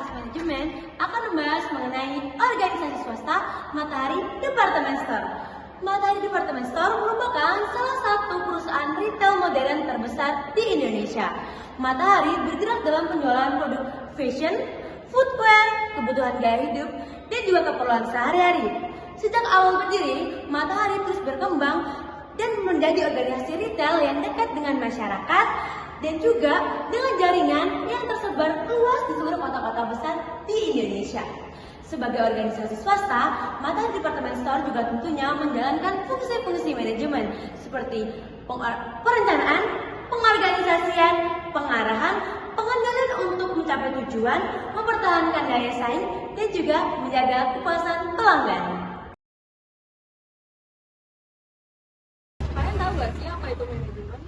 Akses Manajemen akan membahas mengenai organisasi swasta Matahari Department Store. Matahari Department Store merupakan salah satu perusahaan retail modern terbesar di Indonesia. Matahari bergerak dalam penjualan produk fashion, footwear, kebutuhan gaya hidup, dan juga keperluan sehari-hari. Sejak awal berdiri, Matahari terus berkembang dan menjadi organisasi retail yang dekat dengan masyarakat dan juga dengan jaringan yang tersebar luas di seluruh kota-kota besar di Indonesia. Sebagai organisasi swasta, Matahari Department Store juga tentunya menjalankan fungsi-fungsi manajemen seperti perencanaan, pengorganisasian, pengarahan, pengendalian untuk mencapai tujuan, mempertahankan daya saing, dan juga menjaga kepuasan pelanggan. Kalian tahu gak sih apa itu manajemen?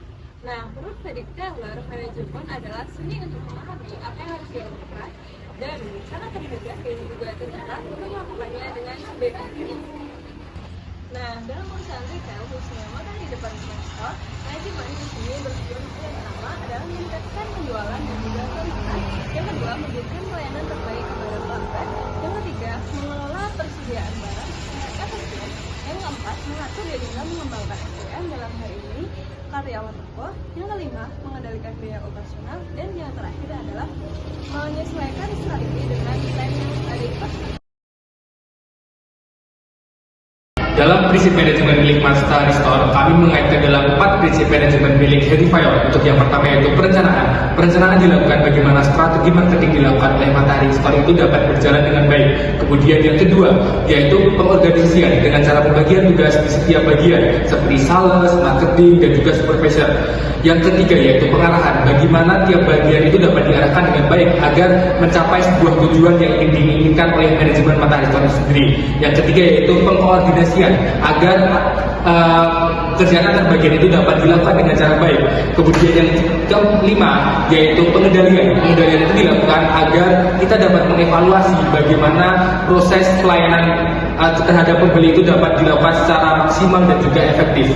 Nah, menurut Fredrik Taylor, manajemen adalah seni untuk memahami apa yang harus dilakukan dan cara terdekat dan juga tercatat untuk melakukannya dengan sebaik mungkin. Nah, dalam perusahaan retail khususnya Matahari Department Store, manajemen di sini bertujuan yang pertama adalah meningkatkan penjualan dan juga keuntungan. Yang kedua, memberikan pelayanan terbaik kepada pelanggan. Yang ketiga, mengelola persediaan barang dengan efisien. Yang keempat, mengatur dan juga mengembangkan SDM dalam hal ini karyawan toko. Yang kelima, mengendalikan biaya operasional. Dan yang terakhir adalah menyesuaikan strategi dengan tren yang ada di pasar. Dalam prinsip manajemen milik Matahari Store, kami mengaitkan dalam 4 prinsip manajemen milik Harry Fayol. Untuk yang pertama yaitu perencanaan. Perencanaan dilakukan bagaimana strategi marketing dilakukan oleh Matahari Store itu dapat berjalan dengan baik. Kemudian yang kedua yaitu pengorganisasian dengan cara pembagian tugas di setiap bagian seperti sales, marketing, dan juga supervisor. Yang ketiga yaitu pengarahan. Bagaimana tiap bagian itu dapat diarahkan dengan baik agar mencapai sebuah tujuan yang ingin diinginkan oleh manajemen Matahari Store sendiri. Yang ketiga yaitu pengkoordinasian agar kerjaan antar bagian itu dapat dilakukan dengan cara baik. Kemudian yang kelima yaitu pengendalian. Pengendalian itu dilakukan agar kita dapat mengevaluasi bagaimana proses pelayanan terhadap pembeli itu dapat dilakukan secara maksimal dan juga efektif.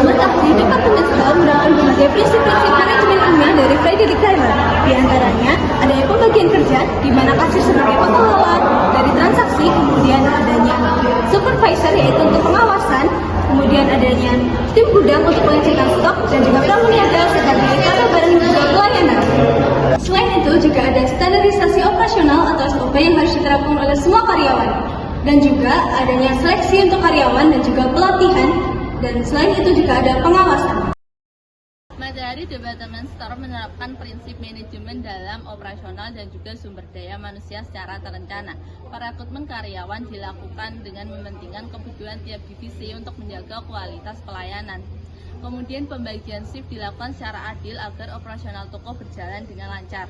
Matahari Department Store menerapkan berbagai prinsip-prinsip manajemen ilmiah dari Fredrik Taylor. Di antaranya adanya pembagian kerja, di mana kasir sebagai pengelola dari transaksi, kemudian adanya supervisor yaitu untuk pengawasan, kemudian adanya tim gudang untuk pengecekan stok, dan juga pramuniaga sebagai tata barang dan juga pelayanan. Selain itu juga ada standarisasi operasional atau SOP yang harus diterapkan oleh semua karyawan, dan juga adanya seleksi untuk karyawan dan juga pelatihan, dan selain itu juga ada pengawasan. Matahari Department Store menerapkan prinsip manajemen dalam operasional dan juga sumber daya manusia secara terencana. Perekrutmen karyawan dilakukan dengan mementingkan kebutuhan tiap divisi untuk menjaga kualitas pelayanan. Kemudian pembagian shift dilakukan secara adil agar operasional toko berjalan dengan lancar.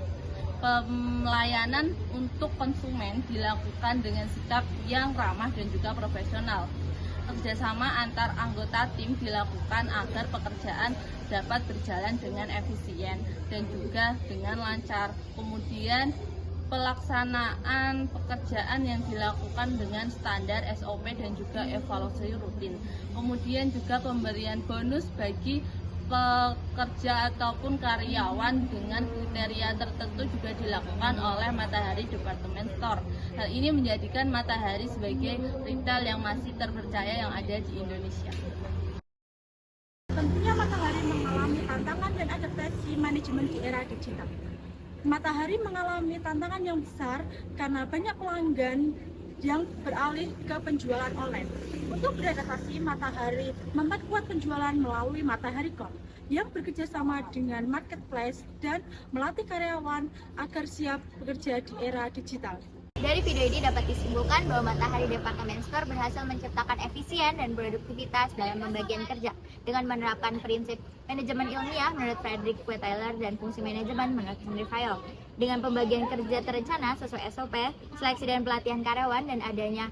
Pelayanan untuk konsumen dilakukan dengan sikap yang ramah dan juga profesional. Kerjasama antar anggota tim dilakukan agar pekerjaan dapat berjalan dengan efisien dan juga dengan lancar. Kemudian pelaksanaan pekerjaan yang dilakukan dengan standar SOP dan juga evaluasi rutin. Kemudian juga pemberian bonus bagi pekerja ataupun karyawan dengan kriteria tertentu juga dilakukan oleh Matahari Department Store. Hal ini menjadikan Matahari sebagai retail yang masih terpercaya yang ada di Indonesia. Tentunya Matahari mengalami tantangan dan adaptasi manajemen di era digital. Matahari mengalami tantangan yang besar karena banyak pelanggan yang beralih ke penjualan online. Untuk beradaptasi, Matahari memperkuat penjualan melalui Matahari.com yang bekerjasama dengan marketplace dan melatih karyawan agar siap bekerja di era digital. Dari video ini dapat disimpulkan bahwa Matahari Department Store berhasil menciptakan efisien dan produktivitas dalam pembagian kerja dengan menerapkan prinsip manajemen ilmiah menurut Fredrik Taylor dan fungsi manajemen menurut Harry Fayol. Dengan pembagian kerja terencana sesuai SOP, seleksi dan pelatihan karyawan, dan adanya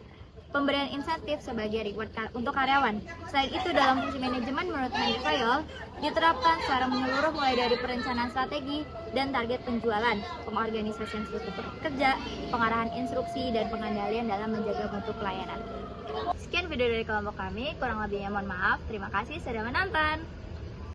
pemberian insentif sebagai reward untuk karyawan. Selain itu, dalam fungsi manajemen menurut Harry Fayol diterapkan secara menyeluruh mulai dari perencanaan strategi dan target penjualan, pengorganisasian struktur kerja, pengarahan instruksi, dan pengendalian dalam menjaga mutu pelayanan. Sekian video dari kelompok kami, kurang lebihnya mohon maaf. Terima kasih sudah menonton.